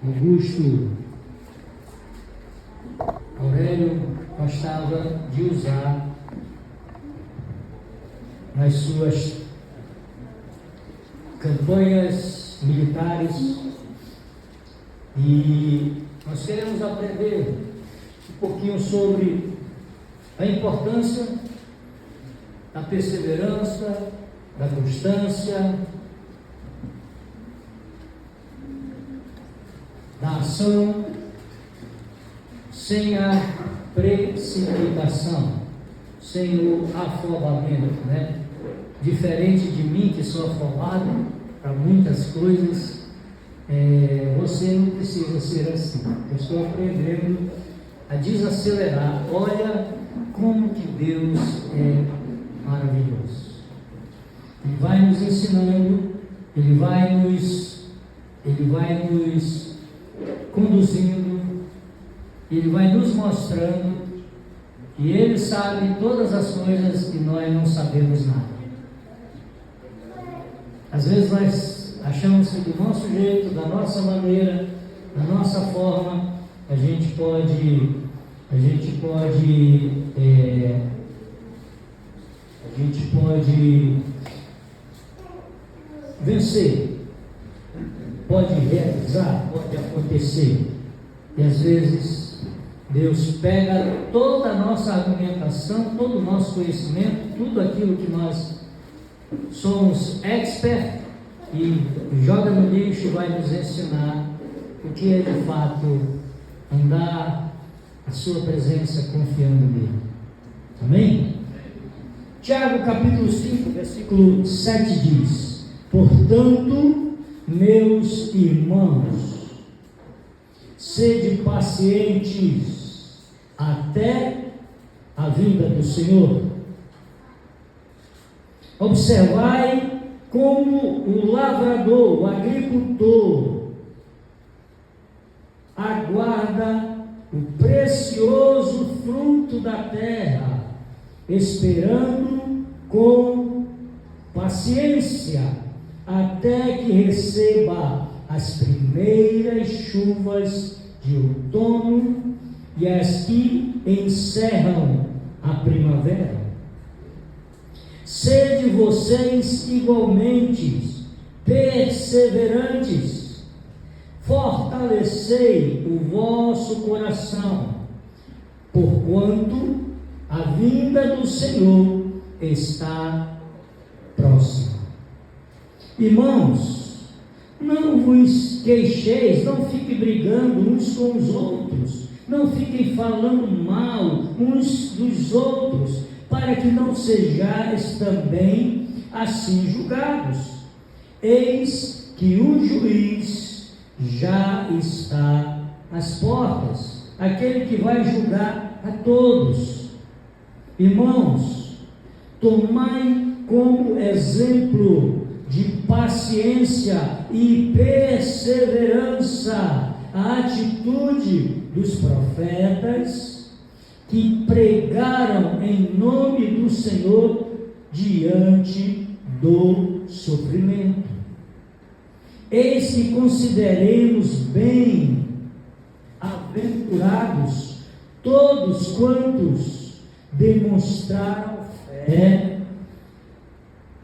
Augusto Aurélio gostava de usar nas suas campanhas militares, e nós queremos aprender um pouquinho sobre a importância da perseverança, da constância, da ação, sem a precipitação, sem o afobamento, né? Diferente de mim, que sou afobado para muitas coisas, você não precisa ser assim. Eu estou aprendendo a desacelerar. Olha como que Deus é maravilhoso. Ele vai nos ensinando, Ele vai nos conduzindo, Ele vai nos mostrando que Ele sabe todas as coisas e nós não sabemos nada. Às vezes nós achamos que do nosso jeito, da nossa maneira, da nossa forma, a gente pode vencer, pode realizar, pode acontecer. E às vezes Deus pega toda a nossa argumentação, todo o nosso conhecimento, tudo aquilo que nós somos expert, e joga no lixo e vai nos ensinar o que é de fato andar a sua presença confiando nele. Amém? Tiago capítulo 5, versículo 7 diz: portanto, meus irmãos, sede pacientes até a vinda do Senhor. Observai como o lavrador, o agricultor, aguarda o precioso fruto da terra, esperando com paciência até que receba as primeiras chuvas de outono e as que encerram a primavera. Sede vocês igualmente perseverantes, fortalecei o vosso coração, porquanto a vinda do Senhor está próxima. Irmãos, não vos queixeis, não fiquem brigando uns com os outros, não fiquem falando mal uns dos outros, para que não sejais também assim julgados. Eis que o juiz já está às portas, aquele que vai julgar a todos. Irmãos, tomai como exemplo de paciência e perseverança a atitude dos profetas que pregaram em nome do Senhor diante do sofrimento. Eis que consideremos bem-aventurados todos quantos demonstraram fé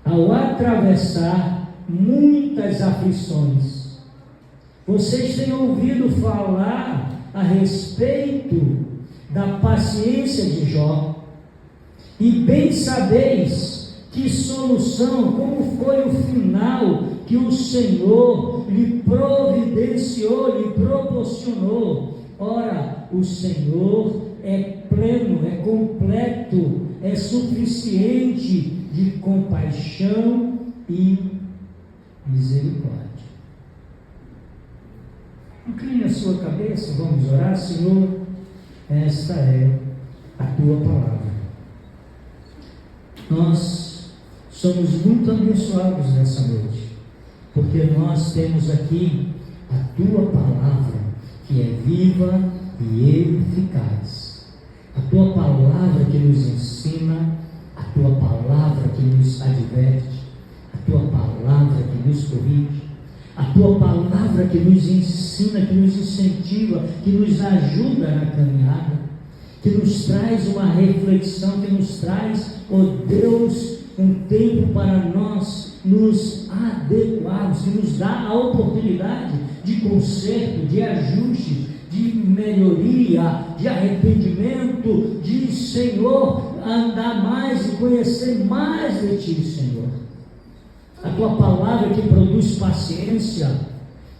ao atravessar muitas aflições. Vocês têm ouvido falar a respeito da paciência de Jó, e bem sabeis que solução, como foi o final que o Senhor lhe providenciou, lhe proporcionou. Ora, o Senhor é pleno, é completo, é suficiente de compaixão e misericórdia. Incline a sua cabeça, vamos orar. Senhor, esta é a tua palavra. Nós somos muito abençoados nessa noite, porque nós temos aqui a tua palavra, que é viva e eficaz. A tua palavra que nos ensina, a tua palavra que nos adverte, a tua palavra que nos corrige, A tua palavra que nos ensina, que nos incentiva, que nos ajuda na caminhada, que nos traz uma reflexão, que nos traz, ó Deus, um tempo para nós nos adequarmos, que nos dá a oportunidade de conserto, de ajuste, de melhoria, de arrependimento, de, Senhor, andar mais e conhecer mais de Ti, Senhor. A Tua palavra que produz paciência,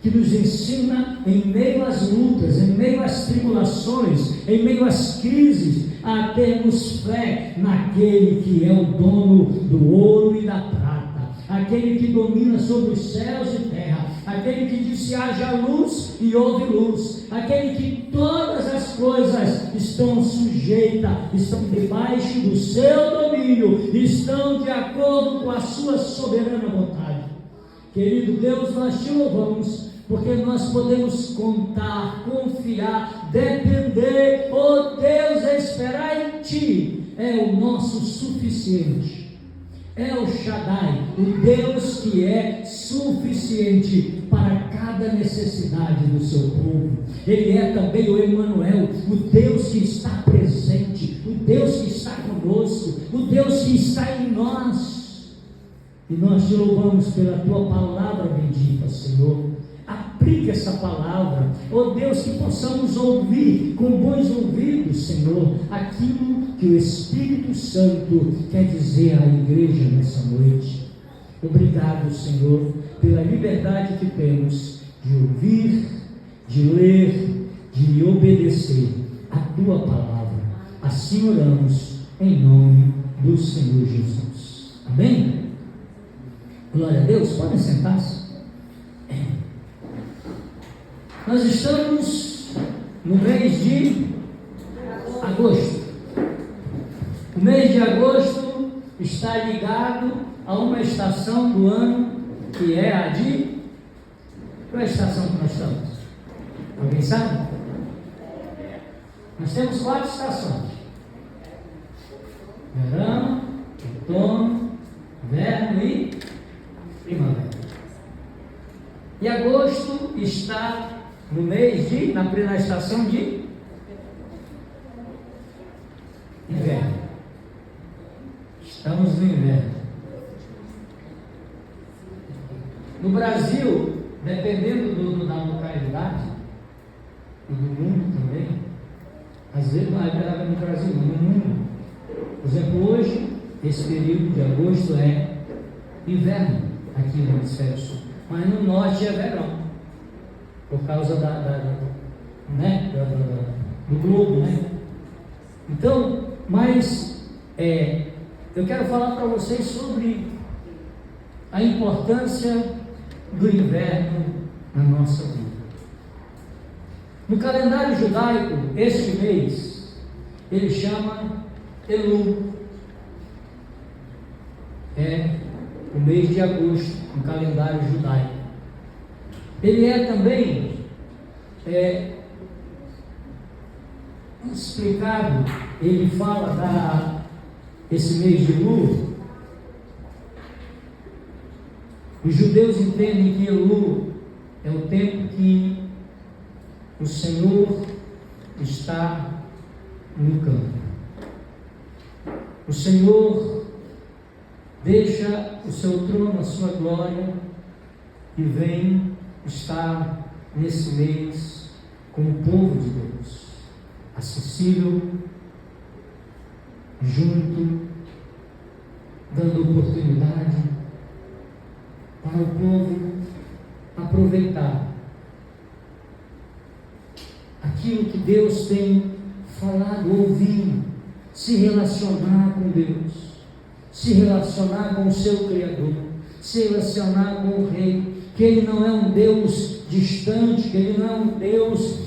que nos ensina em meio às lutas, em meio às tribulações, em meio às crises, a termos fé naquele que é o dono do ouro e da prata, aquele que domina sobre os céus e terra, aquele que disse haja luz e houve luz, aquele que todas as coisas estão sujeitas, estão debaixo do seu domínio, estão de acordo com a sua soberana vontade. Querido Deus, nós te louvamos, porque nós podemos contar, confiar, depender, oh Deus, esperar em Ti, é o nosso suficiente, é o Shaddai, o Deus que é suficiente para cada necessidade do seu povo. Ele é também o Emanuel, o Deus que está presente, o Deus que está conosco, o Deus que está em nós. E nós te louvamos pela Tua palavra bendita, Senhor. Aplique essa palavra, ó Deus, que possamos ouvir com bons ouvidos, Senhor, aquilo que o Espírito Santo quer dizer à igreja nessa noite. Obrigado, Senhor, pela liberdade que temos de ouvir, de ler, de obedecer a Tua palavra. Assim oramos em nome do Senhor Jesus. Amém? Glória a Deus. Podem sentar-se. Nós estamos no mês de agosto. O mês de agosto está ligado a uma estação do ano que é a de... Qual é a estação que nós estamos? Alguém sabe? Nós temos 4 estações: verão, outono, inverno e primavera. E agosto está no mês de, na estação de inverno. Estamos no inverno. No Brasil, dependendo da localidade, e do mundo também, às vezes não é no Brasil, não, no mundo. Por exemplo, hoje, esse período de agosto é inverno aqui no Hemisfério Sul, mas no norte é verão. Por causa do globo, né? Então, mas eu quero falar para vocês sobre a importância do inverno na nossa vida. No calendário judaico, este mês, ele chama Elul. É o mês de agosto, no calendário judaico. Ele é também explicado, ele fala esse mês de Elul. Os judeus entendem que Elul é o tempo que o Senhor está no campo. O Senhor deixa o seu trono, a sua glória, e vem estar nesse mês com o povo de Deus, acessível, junto, dando oportunidade para o povo aproveitar aquilo que Deus tem falado, ouvindo, se relacionar com Deus, se relacionar com o seu Criador, se relacionar com o Rei, que Ele não é um Deus distante, que Ele não é um Deus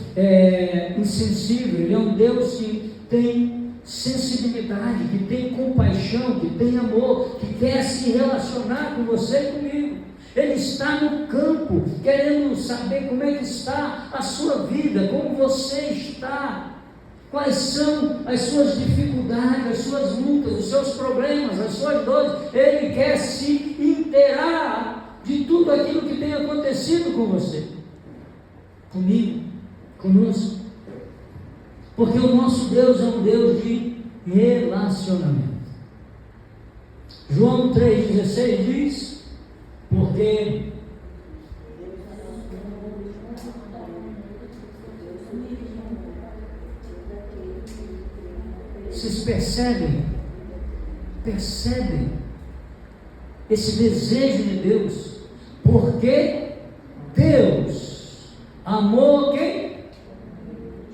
insensível, Ele é um Deus que tem sensibilidade, que tem compaixão, que tem amor, que quer se relacionar com você e comigo. Ele está no campo, querendo saber como é que está a sua vida, como você está, quais são as suas dificuldades, as suas lutas, os seus problemas, as suas dores. Ele quer se inteirar de tudo aquilo que tem acontecido com você, comigo, conosco. Porque o nosso Deus é um Deus de relacionamento. João 3,16 diz: porque vocês percebem esse desejo de Deus? Porque Deus amou quem?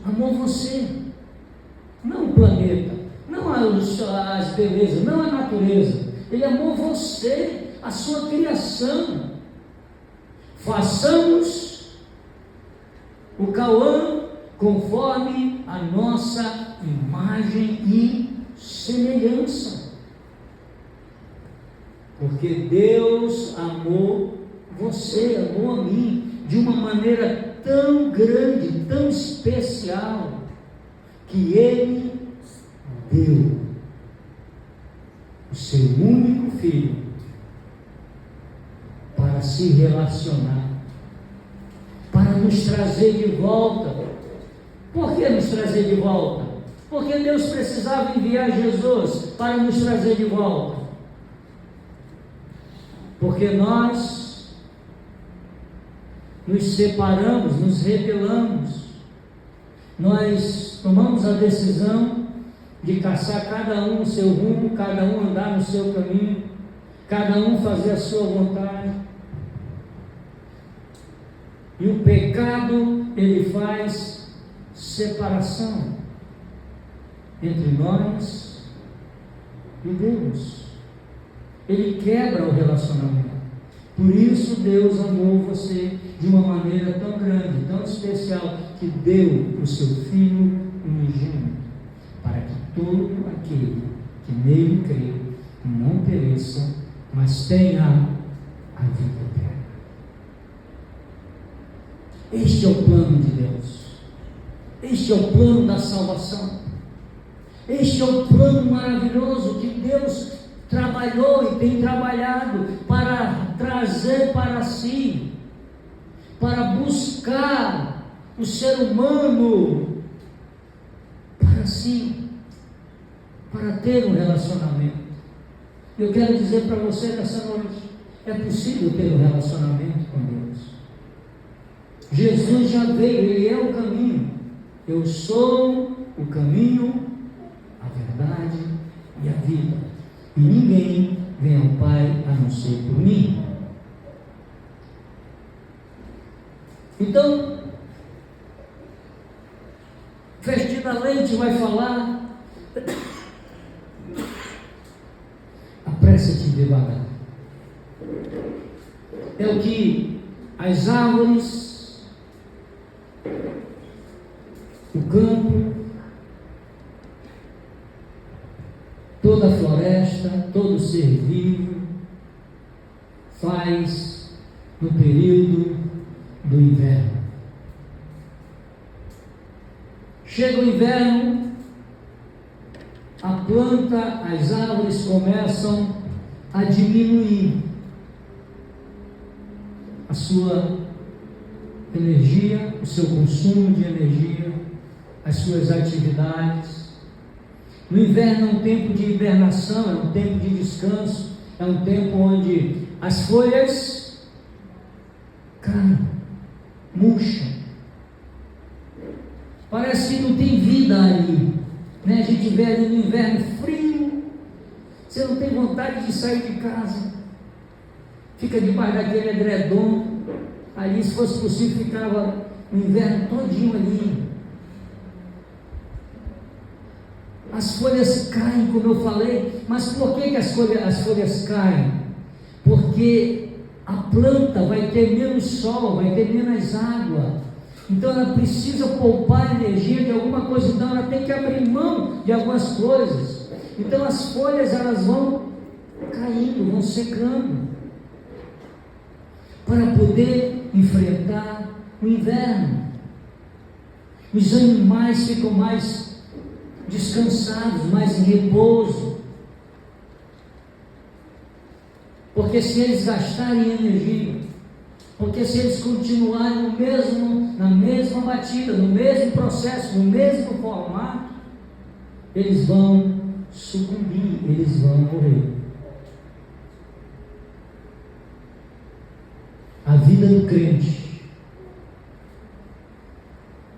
Amou você, não o planeta, não as belezas, não a natureza. Ele amou você, a sua criação. Façamos o Cauã conforme a nossa imagem e semelhança. Porque Deus amou você, amou a mim, de uma maneira tão grande, tão especial, que Ele deu o seu único Filho para se relacionar, para nos trazer de volta. Por que nos trazer de volta? Porque Deus precisava enviar Jesus para nos trazer de volta. Porque nós nos separamos, nos rebelamos, nós tomamos a decisão de caçar cada um o seu rumo, cada um andar no seu caminho, cada um fazer a sua vontade. E o pecado, ele faz separação entre nós e Deus. Ele quebra o relacionamento. Por isso Deus amou você de uma maneira tão grande, tão especial, que deu o seu Filho unigênito, para que todo aquele que nele crê não pereça, mas tenha a vida eterna. Este é o plano de Deus. Este é o plano da salvação. Este é o plano maravilhoso que Deus trabalhou e tem trabalhado para trazer para si, para buscar o ser humano para si, para ter um relacionamento. Eu quero dizer para você nessa noite: é possível ter um relacionamento com Deus. Jesus já veio, Ele é o caminho. Eu sou o caminho, a verdade e a vida. E ninguém vem ao Pai a não ser por mim. Então, Festina Leite vai falar: apressa-te devagar. É o que as árvores, o campo, toda a floresta, todo ser vivo faz no período do inverno. Chega o inverno, a planta, as árvores começam a diminuir a sua energia, o seu consumo de energia, as suas atividades. No inverno é um tempo de hibernação, é um tempo de descanso, é um tempo onde as folhas caem, murcham. Parece que não tem vida ali, né? A gente vê ali no inverno frio, você não tem vontade de sair de casa, fica debaixo daquele edredom, ali, se fosse possível, ficava o inverno todinho ali. As folhas caem, como eu falei. Mas por que as folhas caem? Porque a planta vai ter menos sol, vai ter menos água. Então ela precisa poupar energia de alguma coisa. Então ela tem que abrir mão de algumas coisas. Então as folhas, elas vão caindo, vão secando, para poder enfrentar o inverno. Os animais ficam mais descansados, mais em repouso, porque Porque se eles gastarem energia, porque se eles continuarem na mesma batida, no mesmo processo, no mesmo formato, eles vão sucumbir, eles vão morrer. A vida do crente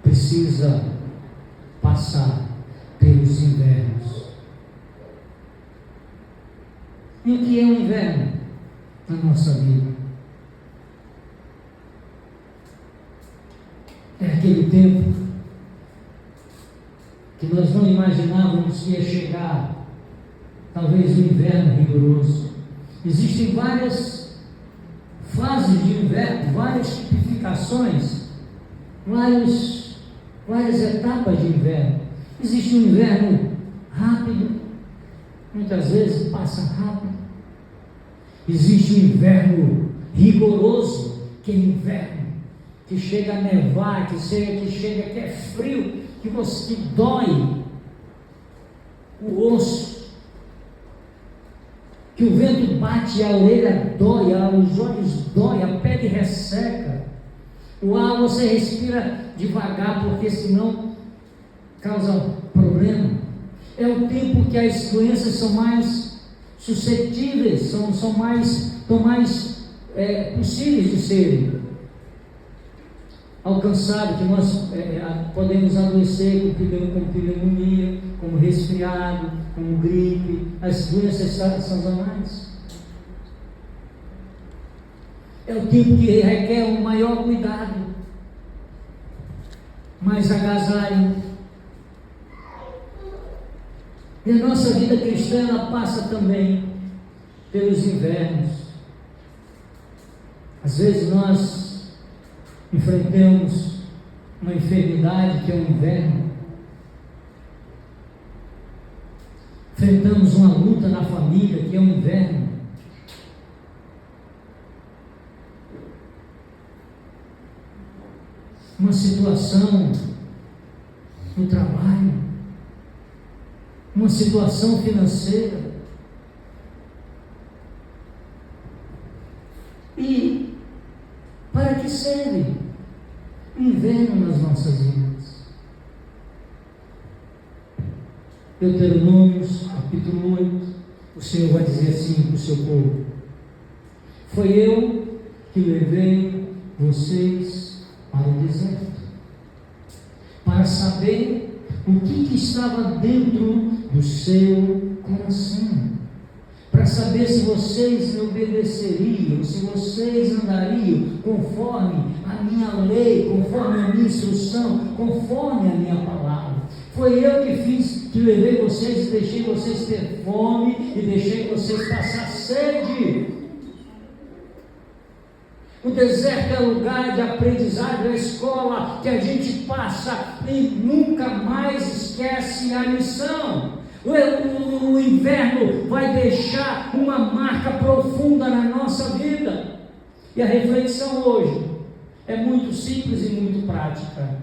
precisa passar pelos invernos. E o que é o inverno na nossa vida? É aquele tempo que nós não imaginávamos que ia chegar, talvez o inverno rigoroso. Existem várias fases de inverno, várias tipificações, várias etapas de inverno. Existe um inverno rápido, muitas vezes passa rápido. Existe um inverno rigoroso, que é inverno que chega a nevar, que é frio, que dói o osso, que o vento bate e a orelha dói, os olhos dói, a pele resseca, o ar você respira devagar, porque senão causa problema. É o tempo que as doenças são mais suscetíveis, são mais possíveis de serem alcançado, que nós podemos adoecer com pneumonia, como resfriado, como gripe, as doenças sazonais. É o tempo que requer um maior cuidado, mais agasalho. E a nossa vida cristã, ela passa também pelos invernos. Às vezes nós enfrentamos uma enfermidade que é o inverno, enfrentamos uma luta na família que é o inverno, uma situação no trabalho, uma situação financeira, e para que serve o inverno nas nossas vidas? Deuteronômios, capítulo 8, o Senhor vai dizer assim para o seu povo: foi eu que levei vocês para o deserto, para saber o que estava dentro do seu coração, para saber se vocês me obedeceriam, se vocês andariam conforme a minha lei, conforme a minha instrução, conforme a minha palavra. Foi eu que levei vocês e deixei vocês ter fome e deixei vocês passar sede. O deserto é lugar de aprendizado, é a escola que a gente passa e nunca mais esquece a lição. O inverno vai deixar uma marca profunda na nossa vida. E a reflexão hoje é muito simples e muito prática.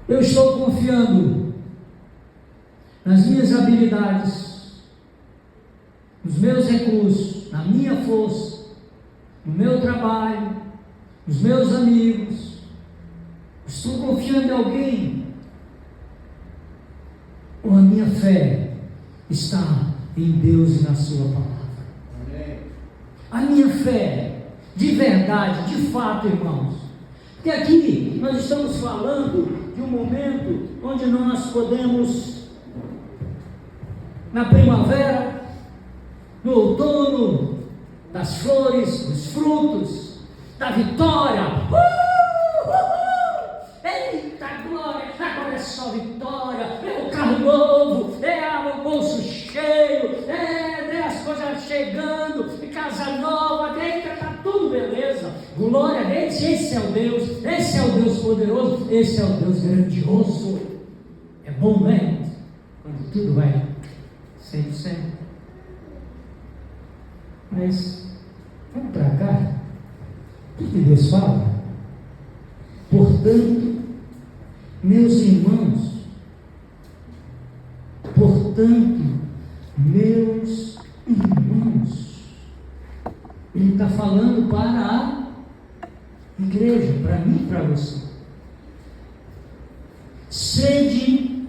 Eu estou confiando nas minhas habilidades, nos meus recursos, na minha força, no meu trabalho, nos meus amigos. Estou confiando em alguém? Ou a minha fé está em Deus e na sua palavra? Amém. A minha fé, de verdade, de fato, irmãos, porque aqui nós estamos falando de um momento onde nós podemos, na primavera, no outono, das flores, dos frutos, da vitória. Eita glória, agora é só vitória, é o carro novo, é o bolso cheio, as coisas chegando, casa nova, eita, está tudo beleza, glória a Deus. Esse é o Deus poderoso, esse é o Deus grandioso. É bom, né? Quando tudo vai 100%. Mas, vamos para cá, o que Deus fala? Portanto, meus irmãos, portanto, falando para a igreja, para mim e para você. Sede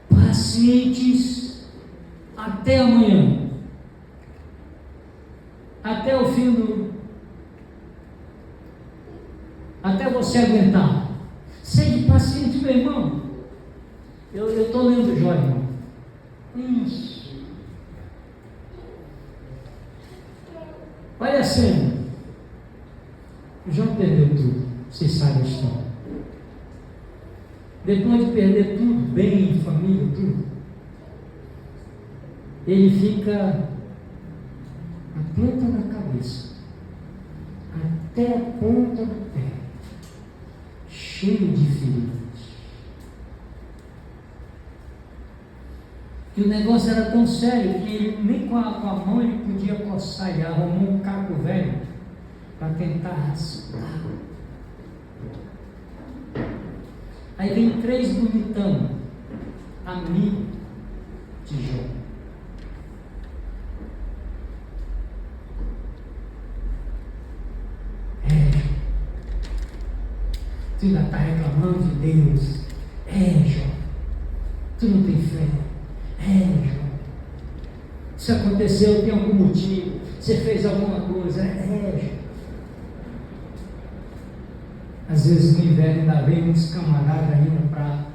pacientes até amanhã, até o fim até você aguentar. Sede paciente, meu irmão. Eu estou lendo Jó, irmão. Isso. Olha a cena. Jó perdeu tudo. Vocês sabem a história. Depois de perder tudo, bem, família, tudo, ele fica na ponta da cabeça, até a ponta do pé, cheio de feridas. E o negócio era tão sério que ele, nem com a mão ele podia coçar. Ele arrumou um caco velho para tentar raspar. Aí vem 3 bonitão, amigo de Jó. Tu ainda está reclamando de Deus. Jó, tu não tem fé. Jó, isso aconteceu, tem algum motivo. Você fez alguma coisa. Jó. Às vezes no inverno ainda vem muitos camaradas ainda para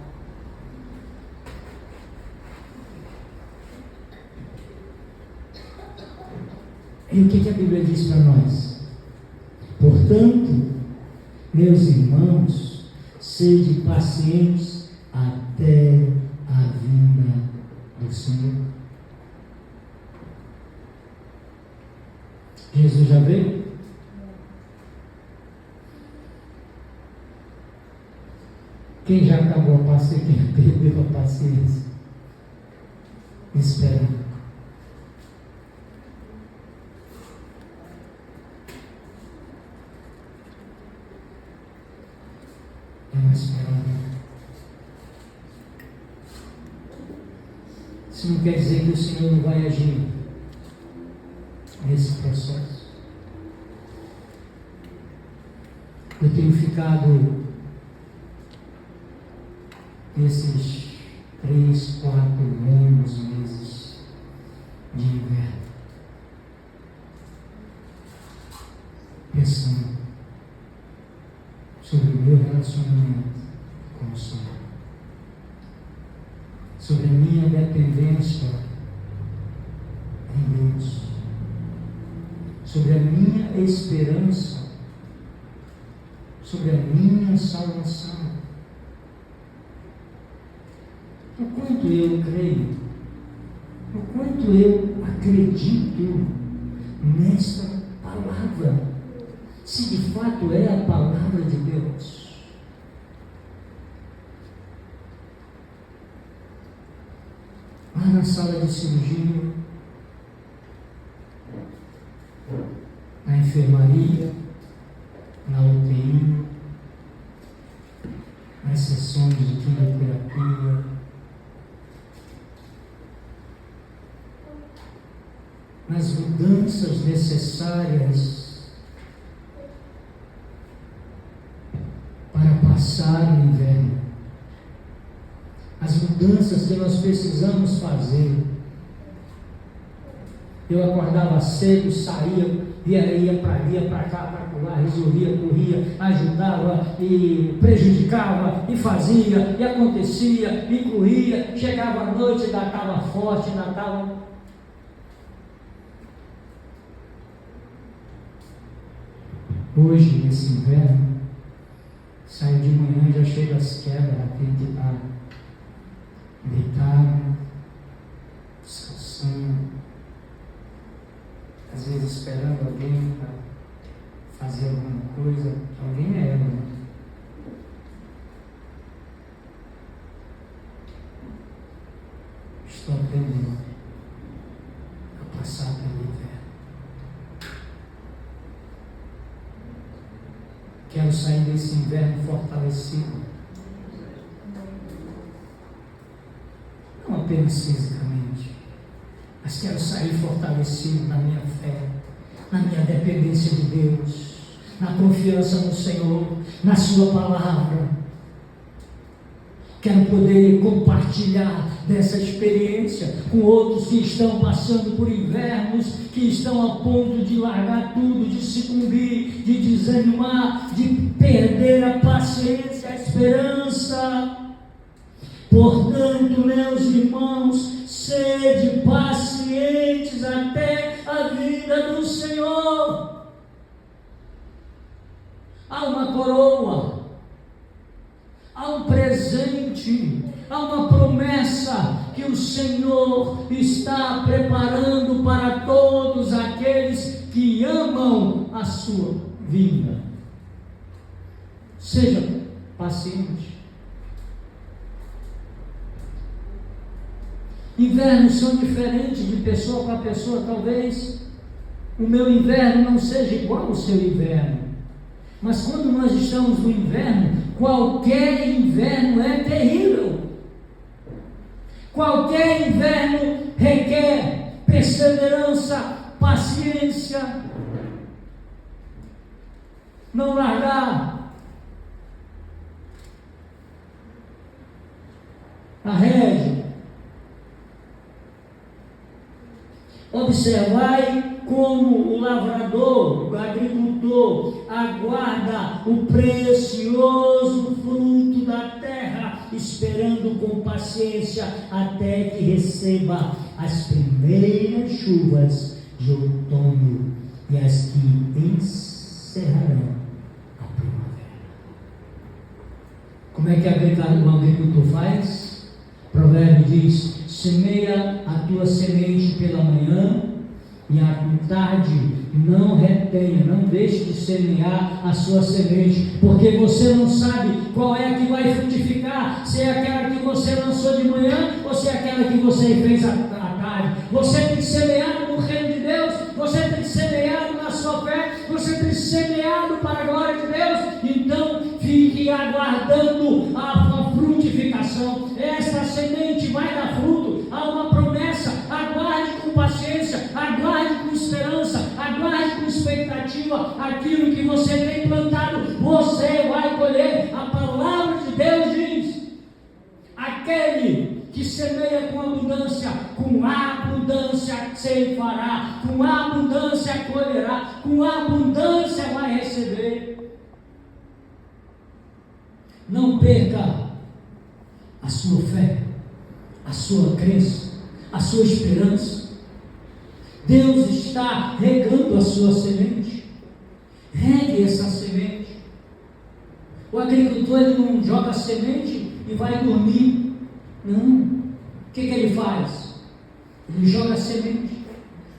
e o que a Bíblia diz para nós? Portanto, meus irmãos, sede pacientes até a vinda do Senhor. Jesus já veio? Quem já acabou a paciência, quem perdeu a paciência? Espera. É uma esperança. Isso não quer dizer que o Senhor não vai agir nesse processo. Eu tenho ficado nesses 3, 4 longos meses de inverno, pensando sobre o meu relacionamento com o Senhor, sobre a minha dependência em Deus, sobre a minha esperança, sobre a minha salvação. O quanto eu creio, o quanto eu acredito nessa palavra, se de fato é a palavra de Deus. Lá na sala de cirurgia, na enfermaria, na UTI, nas sessões de quimioterapia, nas mudanças necessárias para passar o inverno, as mudanças que nós precisamos fazer. Eu acordava cedo, saía, ia para ali, ia para cá, para lá, resolvia, corria, ajudava e prejudicava, e fazia, e acontecia, e corria, chegava à noite, ainda estava forte, ainda estava... Hoje, nesse inverno, saio de manhã, já chega às quebras, tem que estar deitado, descansando, às vezes esperando alguém para fazer alguma coisa. Alguém é ela, né? Estou aprendendo a passar pelo inverno. Quero sair desse inverno fortalecido, não apenas fisicamente, mas quero sair fortalecido na minha fé, na minha dependência de Deus, na confiança no Senhor, na Sua palavra. Quero poder compartilhar dessa experiência com outros que estão passando por invernos, que estão a ponto de largar tudo, de sucumbir, de desanimar, de perder a paciência, a esperança. Portanto, meus irmãos, sede pacientes até a vinda do Senhor. Há uma coroa, há um presente, há uma promessa que o Senhor está preparando para todos aqueles que amam a sua vinda. Seja paciente. Invernos são diferentes de pessoa para pessoa. Talvez o meu inverno não seja igual ao seu inverno, mas quando nós estamos no inverno, qualquer inverno é terrível. Qualquer inverno requer perseverança, paciência, não largar a rédea. Observai como o lavrador, o agricultor, aguarda o precioso fruto da terra, esperando com paciência até que receba as primeiras chuvas de outono e as que encerrarão a primavera. Como é que o agricultor faz? O provérbio diz: semeia a tua semente pela manhã e à tarde não retenha, não deixe de semear a sua semente, porque você não sabe qual é a que vai frutificar, se é aquela que você lançou de manhã ou se é aquela que você fez à tarde. Você tem semeado no reino de Deus, você tem semeado na sua fé, você tem semeado para a glória de Deus. Então fique aguardando a frutificação. Esta semente vai dar fruto, há uma promessa. Aguarde com paciência, aguarde com esperança, aguarde com expectativa. Aquilo que você tem plantado, você vai colher. A palavra de Deus diz: aquele que semeia com abundância ceifará, com abundância colherá, com abundância vai receber. Não perca a sua fé, a sua crença, a sua esperança. Deus está regando a sua semente. Regue essa semente. O agricultor, ele não joga a semente e vai dormir. Não. O que ele faz? Ele joga a semente.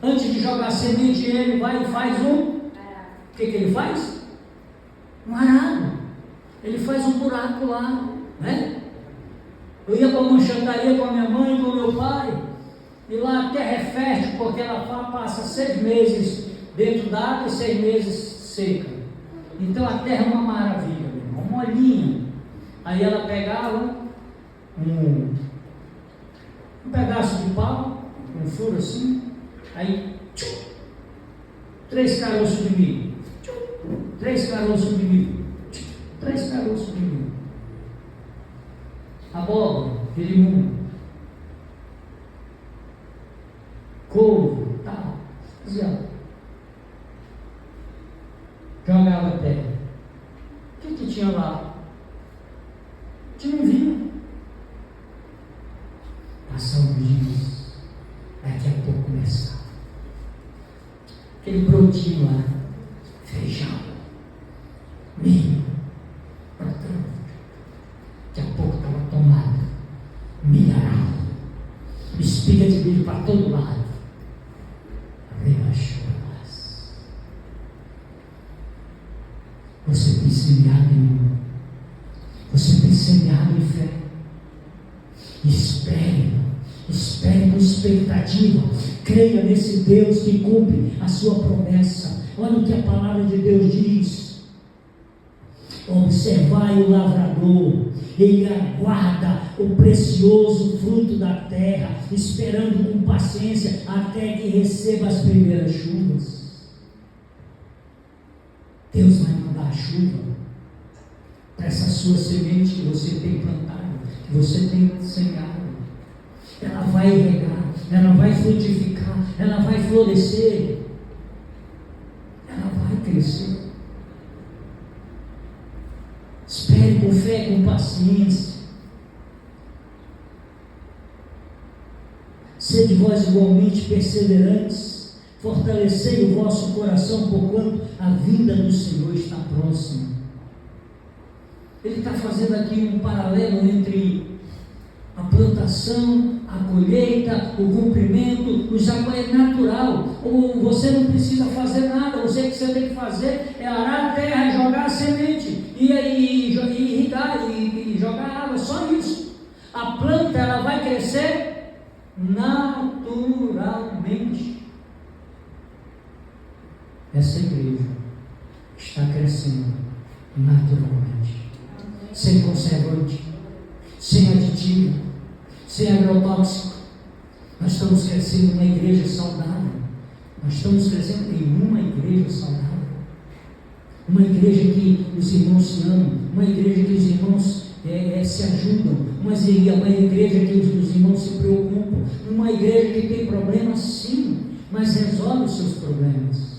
Antes de jogar a semente, ele vai e faz o que ele faz? Um arado. Ele faz um buraco lá, né? Eu ia para a manchataria com a minha mãe, com o meu pai, e lá a terra é fértil, porque ela passa 6 meses dentro d'água e 6 meses seca. Então a terra é uma maravilha, uma molinha. Aí ela pegava um pedaço de pau, um furo assim, aí 3 caroços de milho, 3 caroços de milho, 3 caroços de milho. Abóbora, jerimum, couve, tal, assim, jogava a terra. O que tinha lá? A gente não viu. Passam os dias, daqui a pouco começava aquele brotinho lá, feijão, milho, brotando. Daqui a pouco estava tomada, milharal, espiga de milho para todo lado. Rebaixou-as. Você tem semeado em amor, você tem semeado em fé. Espere com expectativa, creia nesse Deus que cumpre a sua promessa. Olha o que a palavra de Deus diz: observai o lavrador, ele aguarda o precioso fruto da terra, esperando com paciência até que receba as primeiras chuvas. Deus vai mandar a chuva para essa sua semente que você tem plantado, que você tem semeado. Ela vai regar, ela vai frutificar, ela vai florescer, ela vai crescer. Espere com fé, com paciência. Sede vós igualmente perseverantes, fortalecei o vosso coração, porquanto a vinda do Senhor está próxima. Ele está fazendo aqui um paralelo entre a plantação, a colheita, o cumprimento. O Jacó é natural. Você não precisa fazer nada. O que você tem que fazer é arar a terra, jogar a semente e irrigar e jogar água. Só isso. A planta ela vai crescer naturalmente. Essa igreja está crescendo naturalmente, sem conservante, sem aditivo, sem agrotóxico. Nós estamos crescendo uma igreja saudável. Nós estamos crescendo em uma igreja saudável. Uma igreja que os irmãos se amam, uma igreja que os irmãos se ajudam, uma igreja que os irmãos se preocupam, uma igreja que tem problemas sim, mas resolve os seus problemas.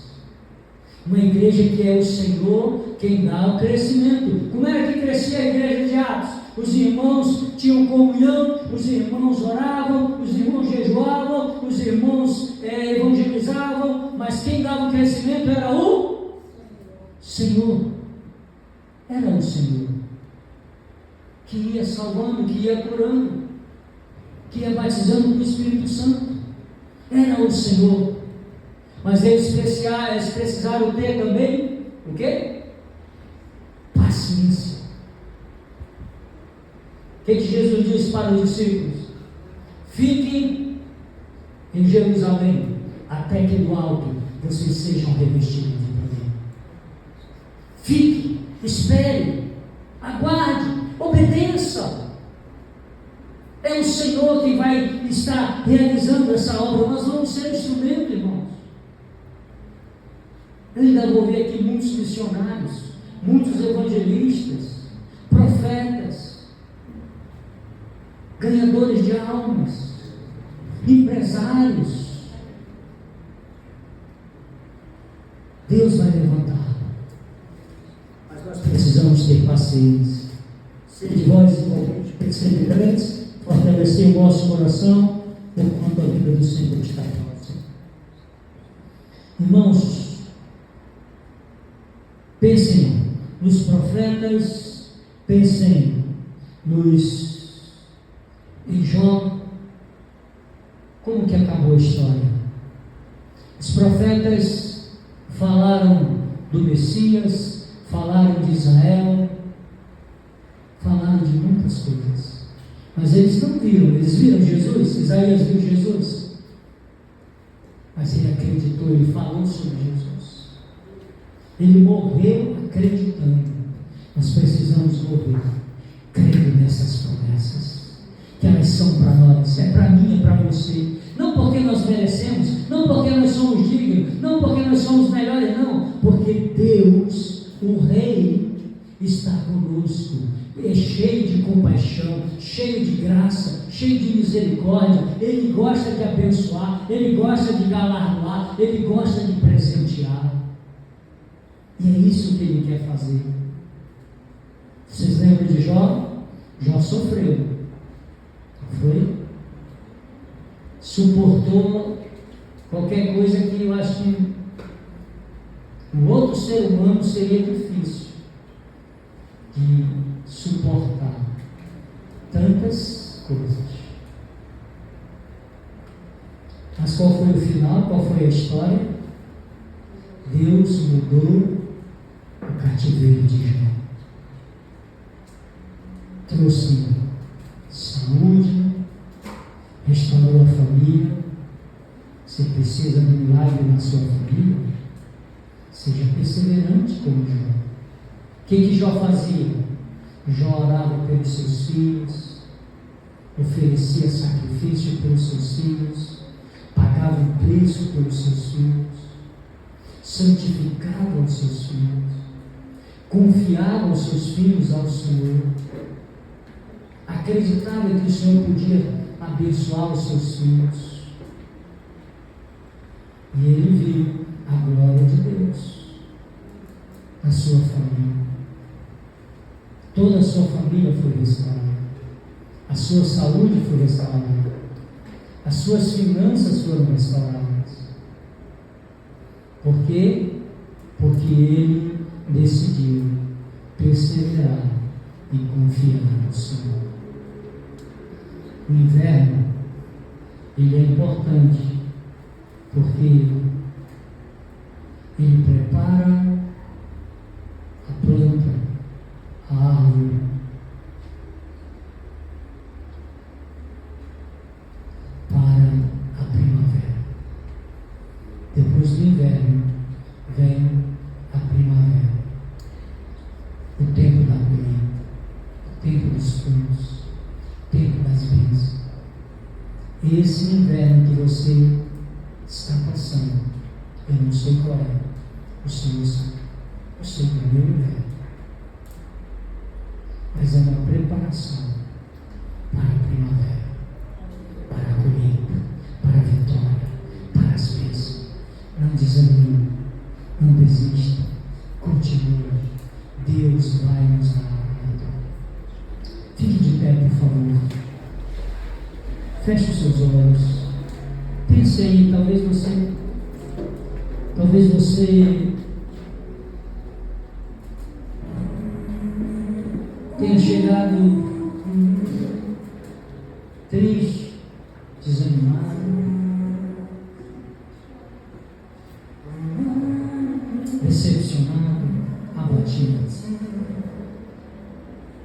Uma igreja que é o Senhor quem dá o crescimento. Como era que crescia a igreja de Atos? Os irmãos tinham comunhão, os irmãos oravam, os irmãos jejuavam, os irmãos evangelizavam, mas quem dava o crescimento era o Senhor. Era o Senhor que ia salvando, que ia curando, que ia batizando com o Espírito Santo. Era o Senhor. Mas eles precisaram ter também o quê? Paciência. O que Jesus disse para os discípulos? Fiquem em Jerusalém, até que do alto vocês sejam revestidos de poder. Fique, espere, aguarde, obedeça. É o Senhor que vai estar realizando essa obra. Nós vamos ser instrumento, irmãos. Eu ainda vou ver aqui muitos missionários, muitos evangelistas, profetas, ganhadores de almas, empresários. Deus vai levantar, mas nós precisamos ter paciência. Sede vós igualmente perseverantes, fortalecer o vosso coração, porquanto a vida do Senhor está próxima. Irmãos, pensem nos profetas, pensem em Jó. Como que acabou a história? Os profetas falaram do Messias, falaram de Israel, falaram de muitas coisas, mas eles não viram. Eles viram Jesus. Isaías viu Jesus, mas ele acreditou, ele falou sobre Jesus. Ele morreu acreditando. Nós precisamos morrer crendo nessas promessas, que elas são para nós, é para mim, é para você. Não porque nós merecemos, não porque nós somos dignos, não porque nós somos melhores, não, porque Deus, o Rei, está conosco. É cheio de compaixão, cheio de graça, cheio de misericórdia. Ele gosta de abençoar, ele gosta de galardoar, ele gosta de presentear. E é isso que ele quer fazer. Vocês lembram de Jó? Jó sofreu, não foi? Suportou qualquer coisa que eu acho que um outro ser humano seria difícil de suportar tantas coisas. Mas qual foi o final? Qual foi a história? Deus mudou o cativeiro de Jó. Trouxe saúde, restaurou a família. Você precisa de um milagre na sua família? Seja perseverante como Jó. O que Jó fazia? Jó orava pelos seus filhos, oferecia sacrifício pelos seus filhos, pagava um preço pelos seus filhos, santificava os seus filhos. confiava os seus filhos ao Senhor, acreditava que o Senhor podia abençoar os seus filhos. E ele viu a glória de Deus na sua família. Toda a sua família foi restaurada. A sua saúde foi restaurada. As suas finanças foram restauradas. Por quê? Porque ele decidiu perseverar e confiar no Senhor. O inverno, ele é importante porque ele prepara a planta, a árvore, para a primavera. Depois do inverno vem a primavera, o tempo da colheita, o tempo dos frutos, o tempo das bênçãos. Esse inverno que você está passando, eu não sei qual é, o Senhor sabe. Eu sei que é o meu inverno, mas é uma preparação para a primavera, para a colheita, para a vitória, para as bênçãos. Não desanime, não desista, continua. Deus vai nos dar a vitória. Fique de pé, por favor. Feche os seus olhos. Pense aí, talvez você tenha chegado triste, desanimado, decepcionado, abatido.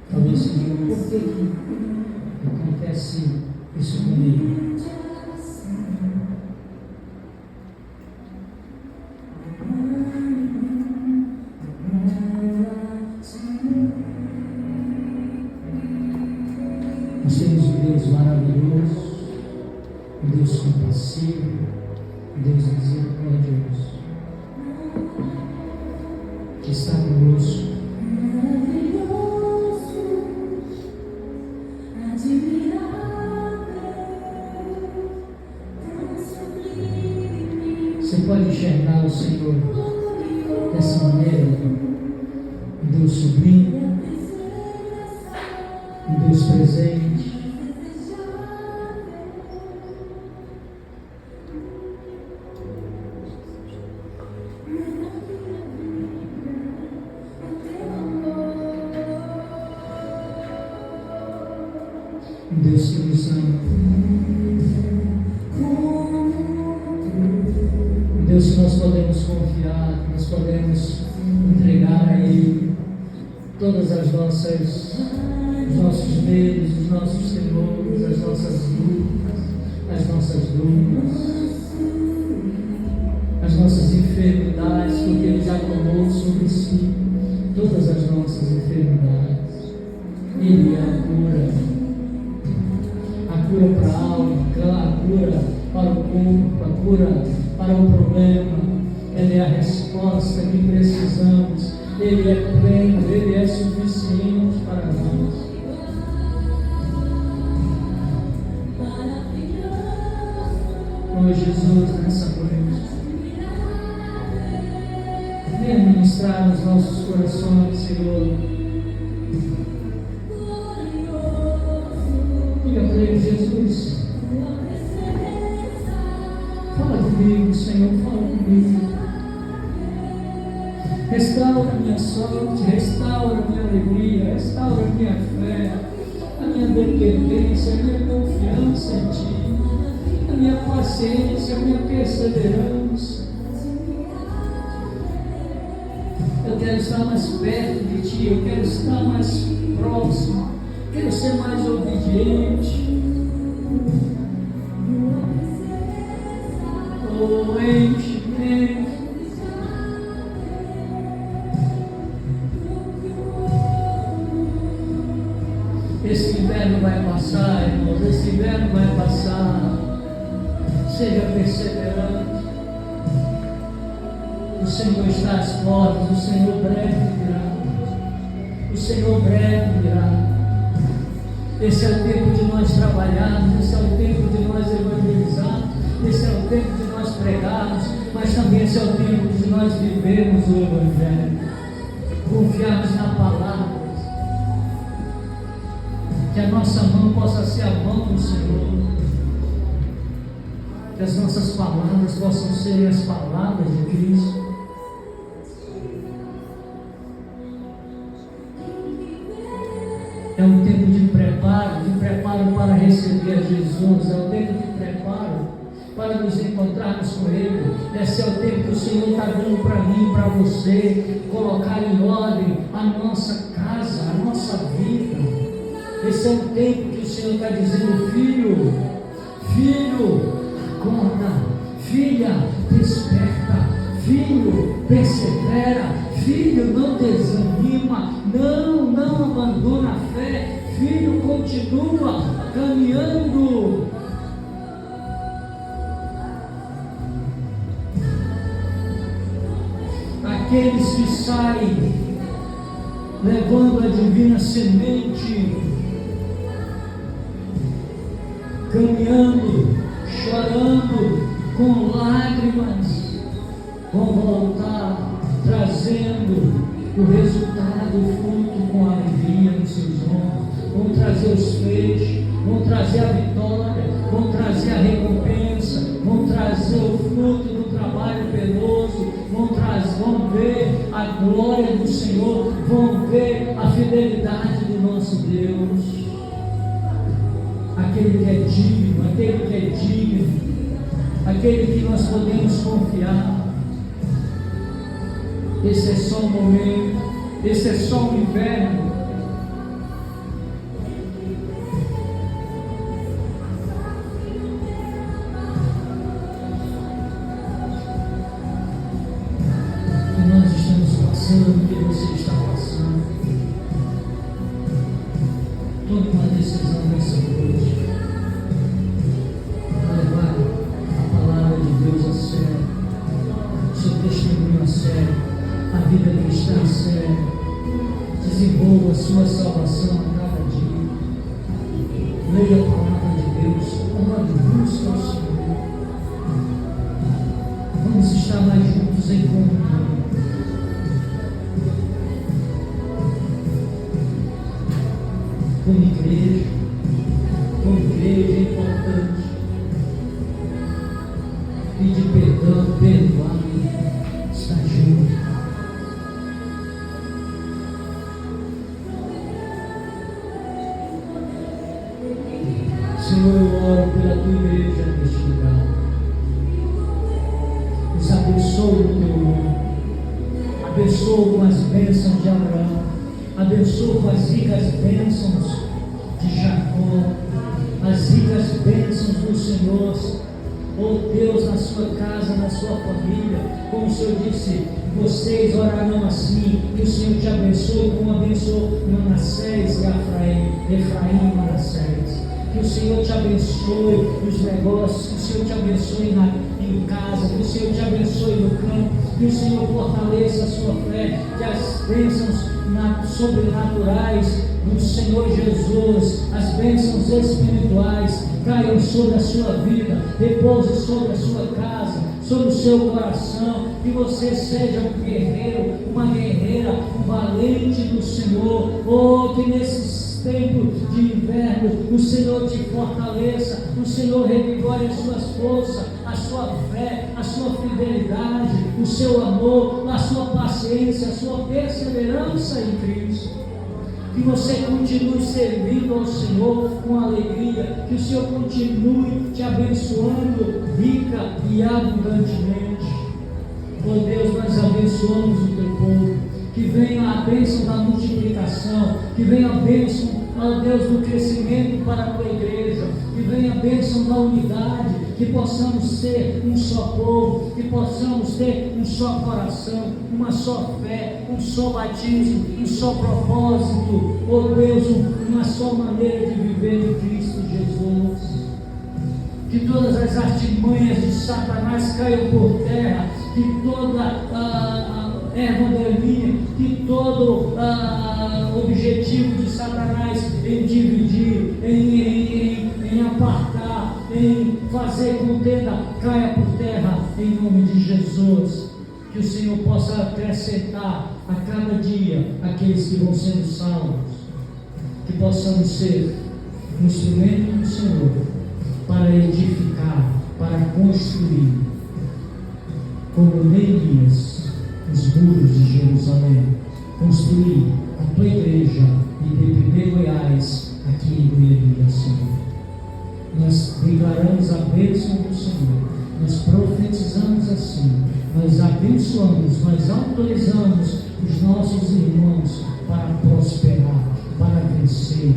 Talvez você diga, por que acontece isso comigo? Nós temos um Deus maravilhoso, um Deus compassivo, um Deus misericordioso, que está conosco. Você pode enxergar o Senhor dessa maneira, um Deus sublime, um Deus presente. Um Deus que nos ama. Um Deus que nós podemos confiar, que nós podemos entregar a Ele todas os nossos medos, os nossos temores, as nossas lutas, as nossas dúvidas, as nossas enfermidades, porque Ele já tomou sobre si todas as nossas enfermidades. Ele é a cura para a alma, a cura para o corpo, a cura para o problema. Ele é a resposta que precisamos. Ele é pleno, Ele é suficiente para nós. Oh Jesus, nessa noite, venha ministrar nos nossos corações, Senhor. Diga para Ele, Jesus, fala comigo, Senhor, fala comigo. Restaura a minha sorte, restaura a minha alegria, restaura a minha fé, a minha dependência, a minha confiança em Ti, a minha paciência, a minha perseverança. Eu quero estar mais perto de Ti, eu quero estar mais próximo, quero ser mais obediente. Oh, enche. Esse inverno vai passar, irmãos, esse inverno vai passar. Seja perseverante. O Senhor está às portas, o Senhor breve virá. Senhor breve virá. Esse é o tempo de nós trabalharmos, esse é o tempo de nós evangelizarmos, esse é o tempo de nós pregarmos, mas também esse é o tempo de nós vivermos o Evangelho, confiarmos na palavra, que a nossa mão possa ser a mão do Senhor, que as nossas palavras possam ser as palavras de Cristo. É um tempo de preparo para receber Jesus, é um tempo de preparo para nos encontrarmos com Ele. Esse é o tempo que o Senhor está dando para mim, para você, colocar em ordem a nossa casa, a nossa vida. Esse é o tempo que o Senhor está dizendo: filho, acorda, filha, desperta, filho, persevera, filho, não desanima, não abandona a fé, filho, continua caminhando. Aqueles que saem levando a divina semente, caminhando, chorando, com lágrimas, vão voltar trazendo o resultado, o fruto, com alegria nos seus ombros, vão trazer os feixes, vão trazer a vitória, vão trazer a recompensa, vão trazer o fruto do trabalho penoso, vão ver a glória do Senhor, vão ver a fidelidade do nosso Deus. Aquele que é digno, aquele que nós podemos confiar. Esse é só um momento, esse é só um inverno. Que nós estamos passando, que você está passando. Tome uma decisão nessa noite, para levar a palavra de Deus a sério, seu testemunho a sério, a vida cristã a sério. Desenvolva a sua salvação a cada dia. Leia a palavra de Deus, ore, busque ao Senhor. Vamos estar mais juntos em comunhão. Como igreja é importante pedir perdão, perdoar, estar junto. Senhor, eu oro pela tua igreja neste lugar. Nos abençoe no teu nome. Abençoe com as bênçãos de Abraão. Abençoe com as ricas bênçãos de Jacó, as ricas bênçãos do Senhor. Oh Deus, na sua casa, na sua família, como o Senhor disse, vocês orarão assim, que o Senhor te abençoe, como abençoou Manassés e Efraim e Manassés. Que o Senhor te abençoe nos negócios, que o Senhor te abençoe em casa, que o Senhor te abençoe no campo, que o Senhor fortaleça a sua fé, que as bênçãos sobrenaturais do Senhor Jesus, as bênçãos espirituais caiam sobre a sua vida, repouse sobre a sua casa, sobre o seu coração, que você seja um guerreiro, uma guerreira, um valente do Senhor. Oh, que nesses tempos de inverno o Senhor te fortaleça, o Senhor revigore as suas forças, a sua fé, a sua fidelidade, o seu amor, a sua paciência, a sua perseverança em Cristo. Que você continue servindo ao Senhor com alegria, que o Senhor continue te abençoando rica e abundantemente. Oh Deus, nós abençoamos o teu povo, que venha a bênção da multiplicação, que venha a bênção, ó Deus, do crescimento para a tua igreja, que venha a bênção da unidade, que possamos ser um só povo, que possamos ter um só coração, uma só fé, um só batismo, um só propósito, oh Deus, uma só maneira de viver em Cristo Jesus. Que todas as artimanhas de Satanás caiam por terra, que toda erva daninha, que todo objetivo de Satanás em dividir, em apartar, em fazer contenda, caia por terra em nome de Jesus. Que o Senhor possa acrescentar a cada dia aqueles que vão sendo salvos, que possamos ser um instrumento do Senhor para edificar, para construir, como Neemias, os muros de Jerusalém, construir a tua igreja e de primeiro Goiás aqui em Goiânia, Senhor. Nós declaramos a bênção do Senhor, nós profetizamos assim, nós abençoamos, nós autorizamos os nossos irmãos para prosperar, para vencer,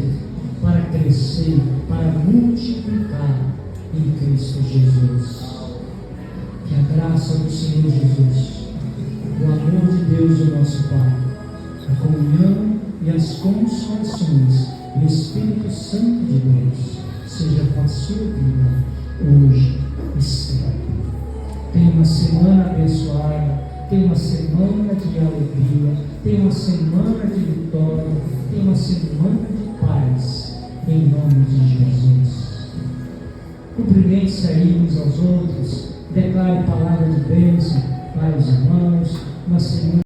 para crescer, para multiplicar em Cristo Jesus. Que a graça do Senhor Jesus, o amor de Deus, o nosso Pai, a comunhão e as consolações do Espírito Santo de Deus seja com a sua vida hoje e sempre. Tenha uma semana abençoada, tenha uma semana de alegria, tenha uma semana de vitória, tenha uma semana de paz, em nome de Jesus. Cumprimente-se aí uns aos outros, declare palavra de bênção para os irmãos, uma semana